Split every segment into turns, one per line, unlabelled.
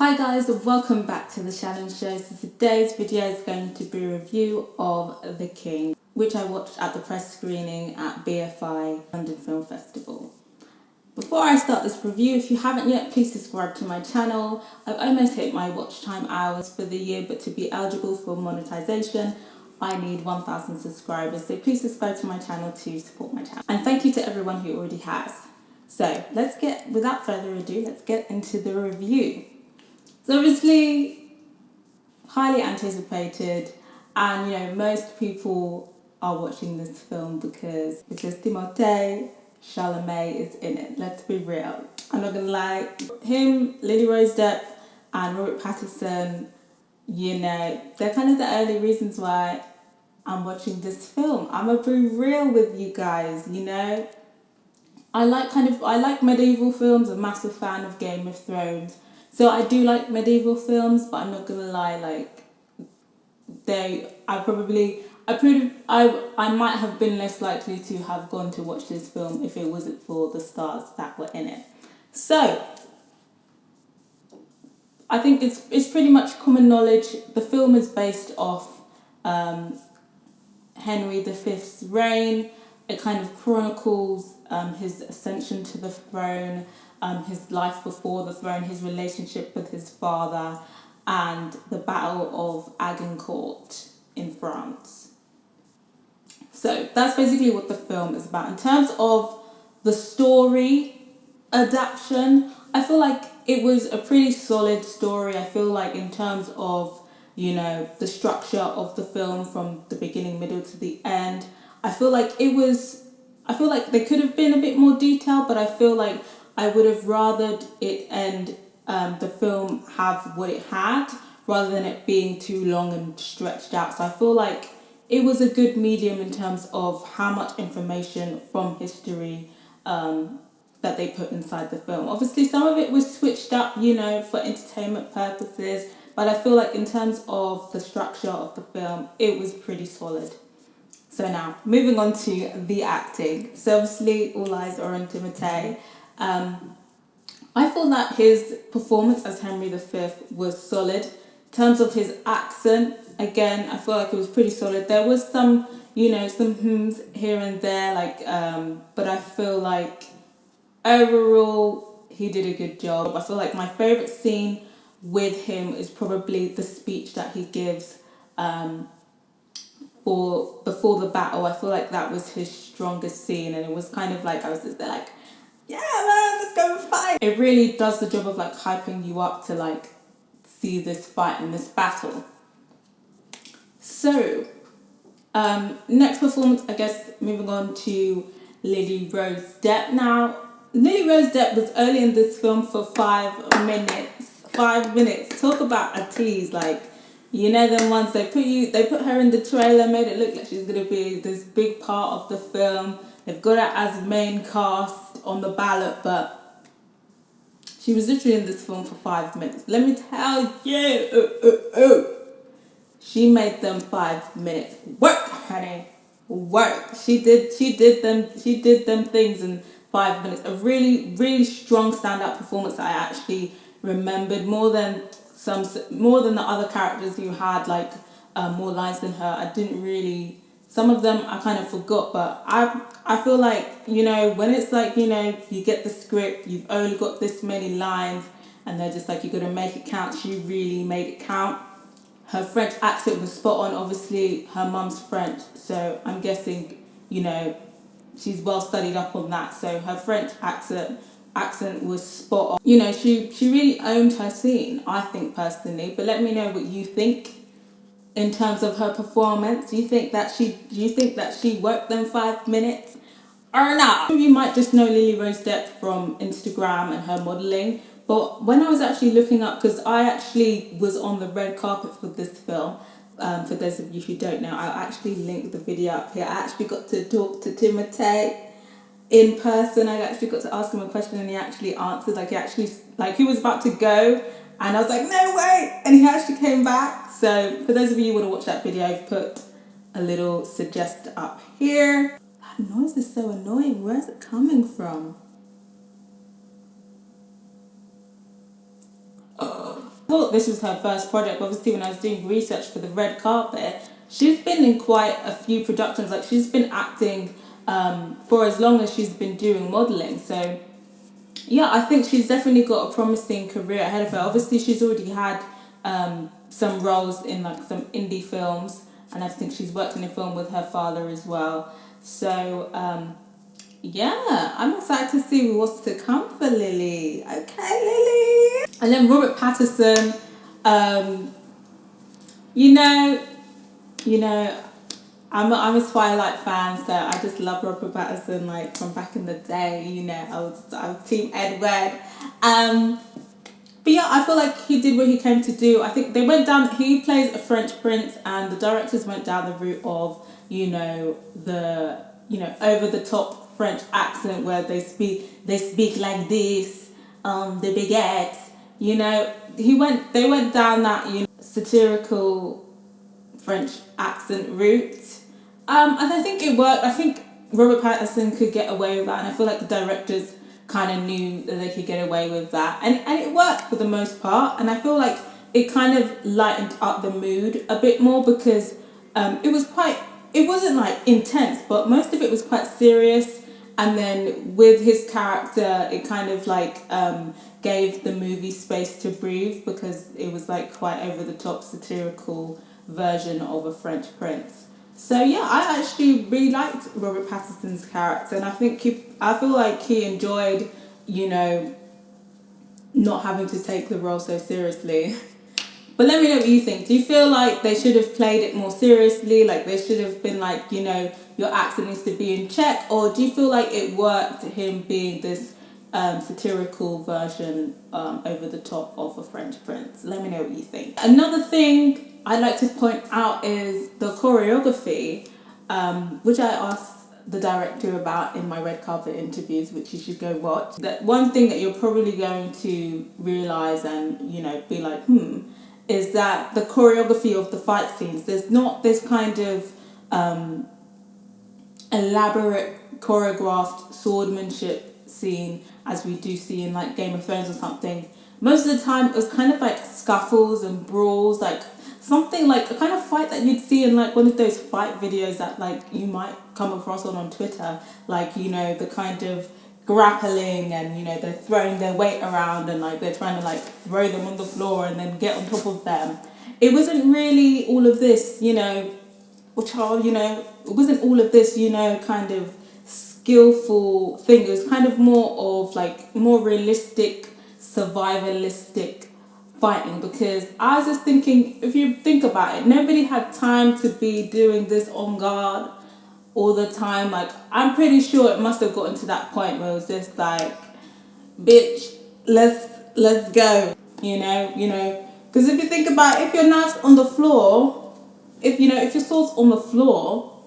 Hi guys, welcome back to the Shannon Show. So today's video is going to be a review of The King, which I watched at the press screening at BFI London Film Festival. Before I start this review, if you haven't yet, please subscribe to my channel. I've almost hit my watch time hours for the year, but to be eligible for monetization, I need 1,000 subscribers. So please subscribe to my channel to support my channel. And thank you to everyone who already has. So without further ado, let's get into the review. So obviously, highly anticipated, and most people are watching this film because Timothée Chalamet is in it. Let's be real. I'm not gonna lie. Him, Lily Rose Depp, and Robert Pattinson, they're kind of the early reasons why I'm watching this film. I'm gonna be real with you guys. I like medieval films. I'm a massive fan of Game of Thrones. So I do like medieval films, but I'm not gonna lie, I might have been less likely to have gone to watch this film if it wasn't for the stars that were in it. So I think it's pretty much common knowledge. The film is based off Henry V's reign. It kind of chronicles his ascension to the throne, his life before the throne, his relationship with his father, and the Battle of Agincourt in France. So that's basically what the film is about. In terms of the story adaptation, I feel like it was a pretty solid story. I feel like in terms of, the structure of the film from the beginning, middle to the end, I feel like there could have been a bit more detail, but I feel like I would have rathered it end, the film have what it had, rather than it being too long and stretched out. So I feel like it was a good medium in terms of how much information from history that they put inside the film. Obviously, some of it was switched up, for entertainment purposes, but I feel like in terms of the structure of the film, it was pretty solid. So now, moving on to the acting. So obviously, all eyes are on Timothée. I thought that his performance as Henry V was solid. In terms of his accent, again, I feel like it was pretty solid. There was some, some hms here and there, but I feel like overall he did a good job. I feel like my favourite scene with him is probably the speech that he gives before the battle. I feel like that was his strongest scene, and it was kind of like I was just there like, yeah man, let's go and fight. It really does the job of hyping you up to see this fight and this battle. So next performance, I guess, moving on to Lily Rose Depp. Now, Lily Rose Depp was only in this film for 5 minutes. 5 minutes. Talk about a tease, them ones they put her in the trailer, made it look like she's gonna be this big part of the film. They've got her as main cast on the ballot, but she was literally in this film for 5 minutes. Let me tell you, she made them 5 minutes work, honey. Work. She did them things in 5 minutes. A really, really strong standout performance that I actually remembered more than the other characters who had more lines than her. I didn't really. Some of them I kind of forgot, but I feel like, when it's you get the script, you've only got this many lines, and they're just you got to make it count. She really made it count. Her French accent was spot on. Obviously, her mum's French, so I'm guessing, she's well studied up on that. So her French accent was spot on. She really owned her scene, I think, personally. But let me know what you think in terms of her performance. Do you think that she worked them 5 minutes or not? You might just know Lily Rose Depp from Instagram and her modelling. But when I was actually looking up, because I actually was on the red carpet for this film, for those of you who don't know, I'll actually link the video up here. I actually got to talk to Timothée in person. I actually got to ask him a question, and he actually answered. He was about to go, and I was like, no way! And he actually came back. So for those of you who want to watch that video, I've put a little suggest up here. That noise is so annoying. Where is it coming from? thought this was her first project. Obviously, when I was doing research for the red carpet, she's been in quite a few productions. Like, she's been acting for as long as she's been doing modelling. So, yeah, I think she's definitely got a promising career ahead of her. Obviously, she's already had some roles in like some indie films, and I think she's worked in a film with her father as well. So, yeah, I'm excited to see what's to come for Lily. Okay, Lily. And then Robert Pattinson, you know, you know, I'm a Twilight fan, so I just love Robert Pattinson. Like from back in the day, I was Team Edward. But yeah, I feel like he did what he came to do. I think they went down. He plays a French prince, and the directors went down the route of the over the top French accent where they speak like this, the baguette. They went down that satirical French accent route. And I think it worked. I think Robert Pattinson could get away with that, and I feel like the directors kind of knew that they could get away with that, and it worked for the most part. And I feel like it kind of lightened up the mood a bit more because it wasn't like intense, but most of it was quite serious. And then with his character, it kind of like gave the movie space to breathe because it was like quite over the top satirical version of a French prince. So yeah, I actually really liked Robert Pattinson's character, and I feel like he enjoyed, not having to take the role so seriously. But let me know what you think. Do you feel like they should have played it more seriously? Like they should have been like, your accent needs to be in check? Or do you feel like it worked, him being this satirical version over the top of a French prince? Let me know what you think. Another thing I'd like to point out is the choreography, which I asked the director about in my red carpet interviews, which you should go watch. That one thing that you're probably going to realise and, be like, is that the choreography of the fight scenes, there's not this kind of elaborate choreographed swordsmanship scene as we do see in like Game of Thrones or something. Most of the time it was kind of like scuffles and brawls, like something like a kind of fight that you'd see in like one of those fight videos that like you might come across on Twitter, like the kind of grappling and they're throwing their weight around and like they're trying to like throw them on the floor and then get on top of them. It wasn't really all of this, it wasn't all of this, kind of skillful thing. It was kind of more of like more realistic, survivalistic fighting, because I was just thinking, if you think about it, nobody had time to be doing this on guard all the time. Like, I'm pretty sure it must have gotten to that point where it was just like, bitch, let's go, because if you think about it, if your knife's on the floor, if your sword's on the floor,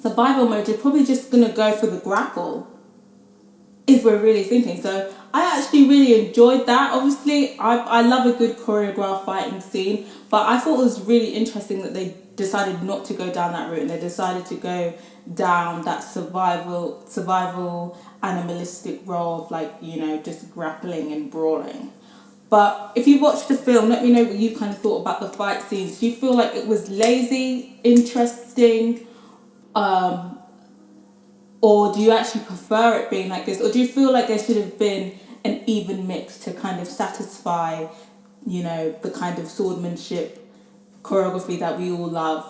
survival mode, you're probably just gonna go for the grapple, if we're really thinking. So I actually really enjoyed that. Obviously, I love a good choreographed fighting scene, but I thought it was really interesting that they decided not to go down that route and they decided to go down that survival animalistic role of like, just grappling and brawling. But if you watched the film, let me know what you kind of thought about the fight scenes. Do you feel like it was lazy, interesting, or do you actually prefer it being like this? Or do you feel like there should have been an even mix to kind of satisfy, the kind of swordsmanship choreography that we all love?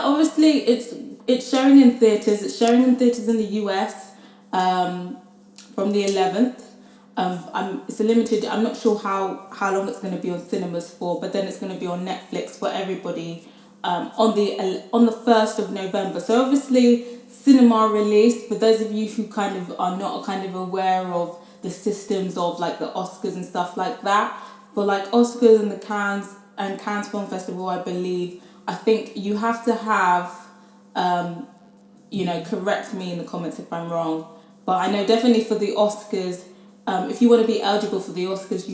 Obviously, it's showing in theatres. It's showing in theatres in the US from the 11th. It's a limited. I'm not sure how long it's going to be on cinemas for, but then it's going to be on Netflix for everybody on the 1st of November. So obviously, cinema release, for those of you who kind of are not kind of aware of the systems of like the Oscars and stuff like that, for like Oscars and the Cannes Film Festival, I think you have to have correct me in the comments if I'm wrong, but I know definitely for the Oscars, if you want to be eligible for the Oscars,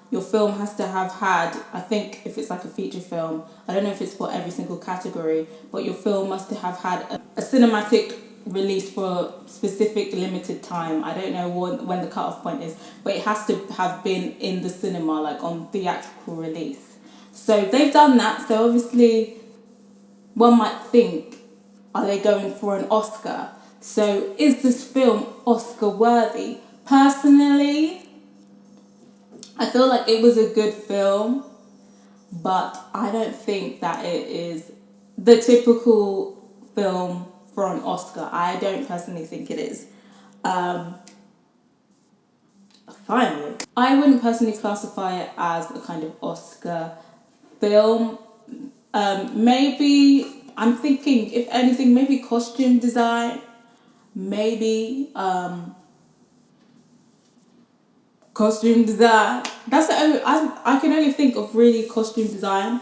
your film has to have had, I think if it's like a feature film, I don't know if it's for every single category, but your film must have had a cinematic released for a specific limited time. I don't know when the cutoff point is, but it has to have been in the cinema, like on theatrical release. So they've done that. So obviously, one might think, are they going for an Oscar? So is this film Oscar worthy? Personally, I feel like it was a good film, but I don't think that it is the typical film for an Oscar. I don't personally think it is. Finally, I wouldn't personally classify it as a kind of Oscar film. Maybe I'm thinking, if anything, maybe costume design, maybe costume design. That's the only, I can only think of really costume design.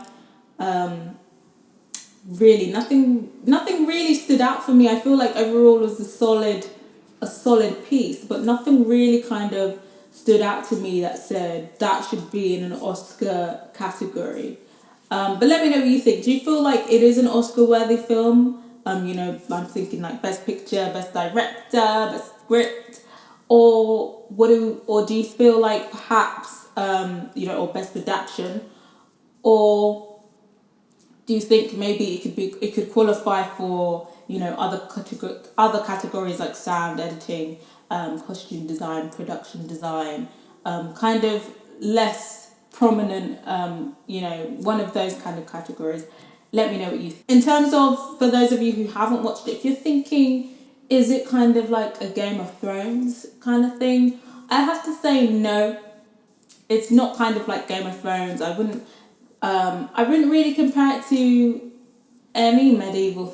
Really, nothing really stood out for me. I feel like overall it was a solid piece, but nothing really kind of stood out to me that said that should be in an Oscar category. But let me know what you think. Do you feel like it is an Oscar-worthy film? I'm thinking like Best Picture, Best Director, Best Script, or do you feel like perhaps or Best Adaptation, or do you think maybe it could qualify for other categories like sound editing, costume design, production design, kind of less prominent, one of those kind of categories? Let me know what you think. In terms of, for those of you who haven't watched it, if you're thinking, is it kind of like a Game of Thrones kind of thing? I have to say no. It's not kind of like Game of Thrones. I wouldn't really compare it to any medieval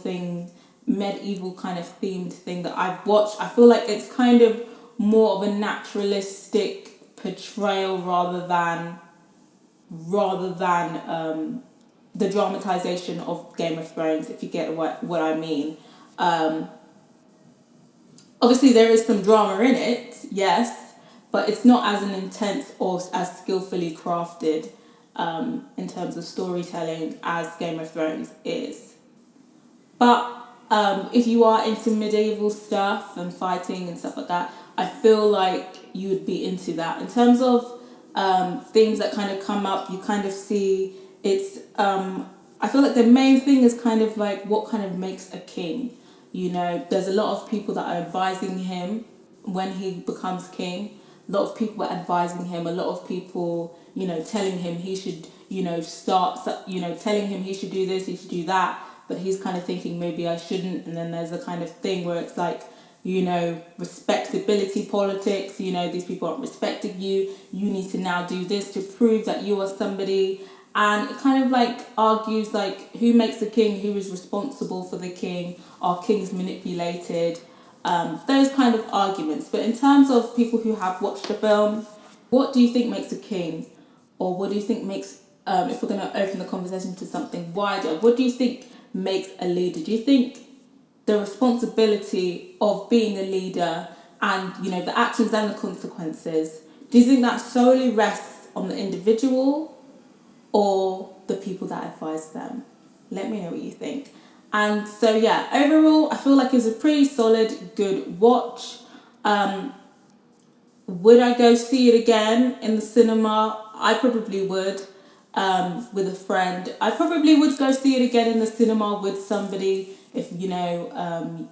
kind of themed thing that I've watched. I feel like it's kind of more of a naturalistic portrayal rather than the dramatization of Game of Thrones, if you get what I mean. Obviously, there is some drama in it, yes, but it's not as an intense or as skillfully crafted in terms of storytelling as Game of Thrones is. But if you are into medieval stuff and fighting and stuff like that, I feel like you would be into that. In terms of things that kind of come up, you kind of see it's... I feel like the main thing is kind of like what kind of makes a king. There's a lot of people that are advising him when he becomes king. A lot of people are advising him. A lot of people, telling him he should, telling him he should do this, he should do that. But he's kind of thinking maybe I shouldn't. And then there's a kind of thing where it's like, respectability politics. These people aren't respecting you. You need to now do this to prove that you are somebody. And it kind of like argues like who makes the king, who is responsible for the king, are kings manipulated, those kind of arguments. But in terms of people who have watched the film, what do you think makes a king? Or what do you think makes, if we're going to open the conversation to something wider, what do you think makes a leader? Do you think the responsibility of being a leader and, the actions and the consequences, do you think that solely rests on the individual or the people that advise them? Let me know what you think. And so, yeah, overall, I feel like it's a pretty solid, good watch. Would I go see it again in the cinema? I probably would, with a friend. I probably would go see it again in the cinema with somebody if, in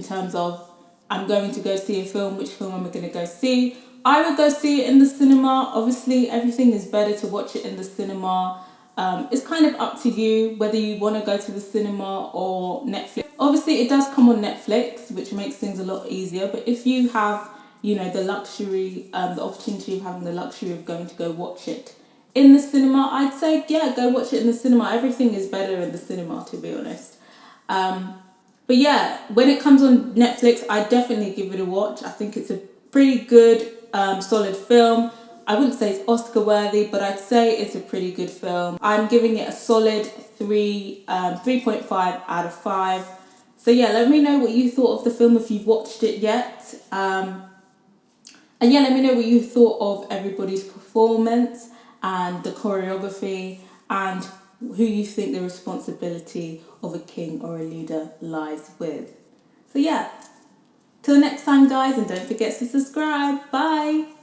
terms of I'm going to go see a film, which film am I going to go see? I would go see it in the cinema. Obviously, everything is better to watch it in the cinema. It's kind of up to you whether you want to go to the cinema or Netflix. Obviously, it does come on Netflix, which makes things a lot easier. But if you have, the luxury, the opportunity of having the luxury of going to go watch it in the cinema, I'd say, yeah, go watch it in the cinema. Everything is better in the cinema, to be honest. But yeah, when it comes on Netflix, I definitely give it a watch. I think it's a pretty good, solid film. I wouldn't say it's Oscar worthy, but I'd say it's a pretty good film. I'm giving it a solid 3.5 out of 5. So yeah, let me know what you thought of the film if you've watched it yet. And yeah, let me know what you thought of everybody's performance and the choreography and who you think the responsibility of a king or a leader lies with. So yeah, till next time guys, and don't forget to subscribe. Bye.